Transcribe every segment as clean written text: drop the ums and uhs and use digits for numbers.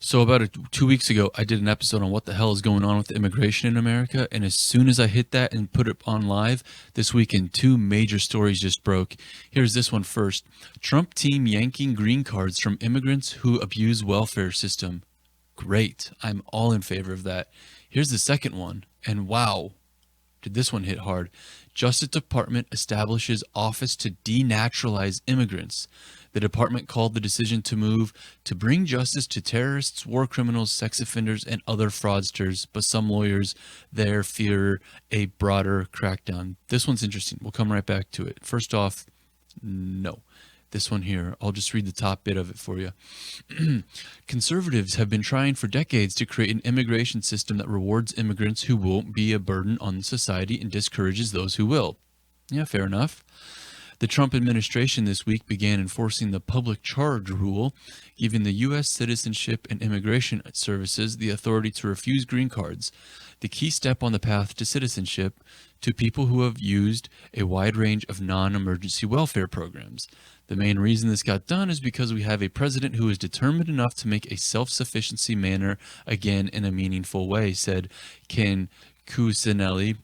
So about 2 weeks ago, I did an episode on what the hell is going on with immigration in America. And as soon as I hit that and put it on live, this weekend, two major stories just broke. Here's this one first. Trump team yanking green cards from immigrants who abuse welfare system. Great. I'm all in favor of that. Here's the second one. And wow, did this one hit hard. Justice Department establishes office to denaturalize immigrants. The department called the decision to move to bring justice to terrorists, war criminals, sex offenders, and other fraudsters, but some lawyers there fear a broader crackdown. This one's interesting. We'll come right back to it. First off, no. This one here, I'll just read the top bit of it for you. Conservatives have been trying for decades to create an immigration system that rewards immigrants who won't be a burden on society and discourages those who will. Yeah, fair enough. The Trump administration this week began enforcing the public charge rule, giving the U.S. Citizenship and Immigration Services the authority to refuse green cards, the key step on the path to citizenship, to people who have used a wide range of non-emergency welfare programs. The main reason this got done is because we have a president who is determined enough to make a self-sufficiency manner again in a meaningful way, said Ken Cuccinelli,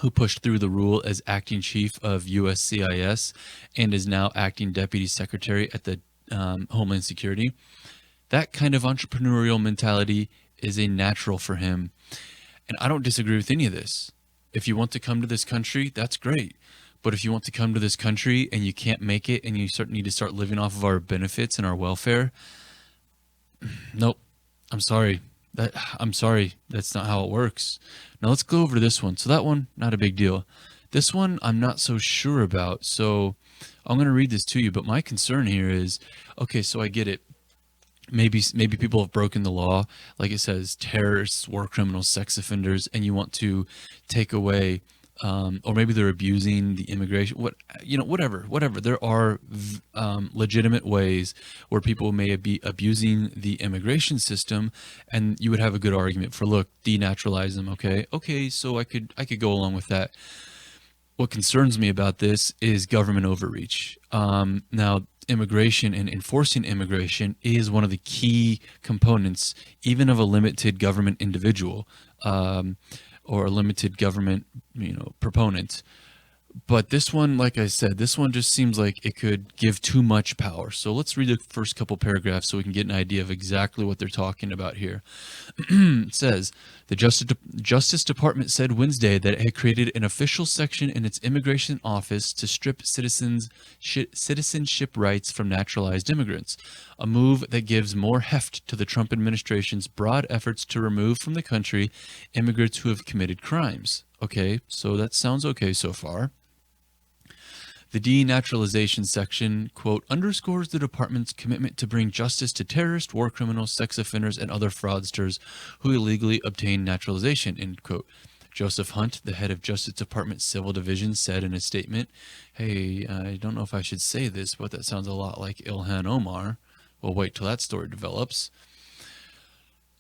who pushed through the rule as acting chief of USCIS and is now acting deputy secretary at the Homeland Security. That kind of entrepreneurial mentality is a natural for him. And I don't disagree with any of this. If you want to come to this country, that's great. But if you want to come to this country and you can't make it and you need to start living off of our benefits and our welfare, nope, I'm sorry. I'm sorry, that's not how it works. Now let's go over to this one. So that one, not a big deal. This one, I'm not so sure about. So I'm going to read this to you. But my concern here is, okay, so I get it. Maybe people have broken the law, like it says, terrorists, war criminals, sex offenders, and you want to take away, or maybe they're abusing the immigration. Whatever. There are legitimate ways where people may be abusing the immigration system, and you would have a good argument for, look, denaturalize them. Okay, so I could go along with that. What concerns me about this is government overreach. Now, immigration and enforcing immigration is one of the key components, even of a limited government individual or a limited government, proponent. But this one, like I said, this one just seems like it could give too much power. So let's read the first couple paragraphs so we can get an idea of exactly what they're talking about here. It says, the Justice Department said Wednesday that it had created an official section in its immigration office to strip citizenship rights from naturalized immigrants, a move that gives more heft to the Trump administration's broad efforts to remove from the country immigrants who have committed crimes. Okay, so that sounds okay so far. The denaturalization section, quote, underscores the department's commitment to bring justice to terrorists, war criminals, sex offenders, and other fraudsters who illegally obtain naturalization, end quote. Joseph Hunt, the head of Justice Department Civil Division, said in a statement, hey, I don't know if I should say this, but that sounds a lot like Ilhan Omar. We'll wait till that story develops.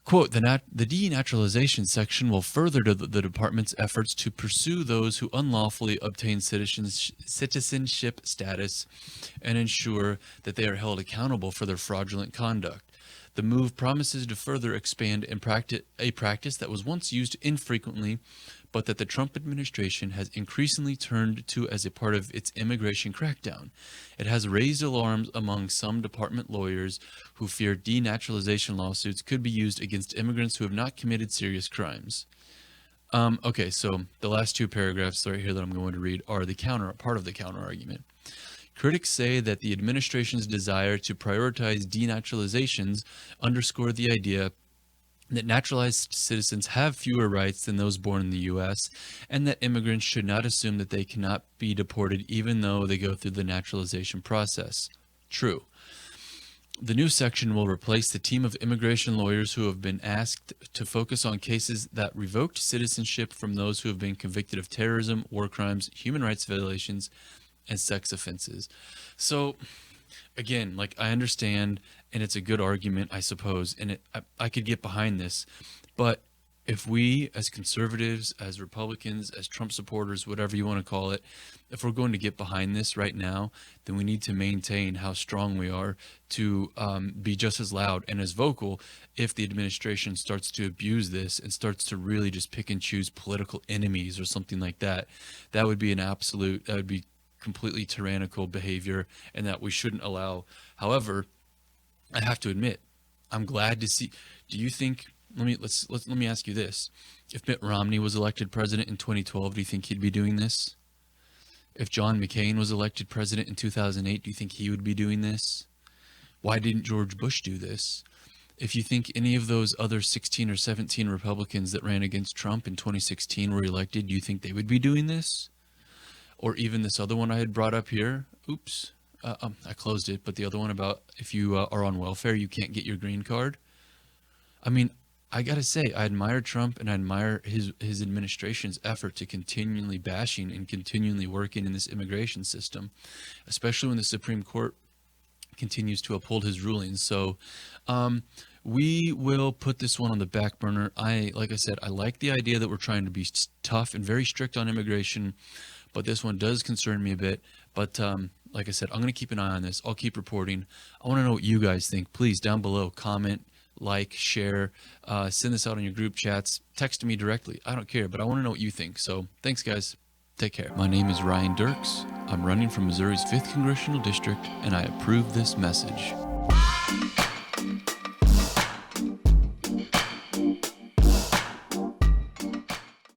Quote, the denaturalization section will further the department's efforts to pursue those who unlawfully obtain citizenship status and ensure that they are held accountable for their fraudulent conduct. The move promises to further expand a practice that was once used infrequently, but that the Trump administration has increasingly turned to as a part of its immigration crackdown. It has raised alarms among some department lawyers who fear denaturalization lawsuits could be used against immigrants who have not committed serious crimes. Okay, so the last two paragraphs right here that I'm going to read are part of the counter argument. Critics say that the administration's desire to prioritize denaturalizations underscore the idea that naturalized citizens have fewer rights than those born in the U.S., and that immigrants should not assume that they cannot be deported even though they go through the naturalization process. True. The new section will replace the team of immigration lawyers who have been asked to focus on cases that revoked citizenship from those who have been convicted of terrorism, war crimes, human rights violations, and sex offenses. So, again, like, I understand, and it's a good argument, I suppose, and I could get behind this, but If we, as conservatives, as Republicans, as Trump supporters, whatever you want to call it, if we're going to get behind this right now, then we need to maintain how strong we are to be just as loud and as vocal if the administration starts to abuse this and starts to really just pick and choose political enemies or something like that. That would be that would be completely tyrannical behavior, and that we shouldn't allow. However, I have to admit, I'm glad to see. Do you think? Let me ask you this: if Mitt Romney was elected president in 2012, do you think he'd be doing this? If John McCain was elected president in 2008, do you think he would be doing this? Why didn't George Bush do this? If you think any of those other 16 or 17 Republicans that ran against Trump in 2016 were elected, do you think they would be doing this? Or even this other one I had brought up here. Oops, I closed it. But the other one about if you are on welfare, you can't get your green card. I mean, I gotta say, I admire Trump and I admire his administration's effort to continually bashing and continually working in this immigration system, especially when the Supreme Court continues to uphold his rulings. So we will put this one on the back burner. Like I said, I like the idea that we're trying to be tough and very strict on immigration, but this one does concern me a bit. But like I said, I'm going to keep an eye on this. I'll keep reporting. I want to know what you guys think. Please, down below, comment, like, share, send this out on your group chats, text me directly. I don't care, but I want to know what you think. So thanks, guys. Take care. My name is Ryan Derks. I'm running from Missouri's 5th Congressional District, and I approve this message.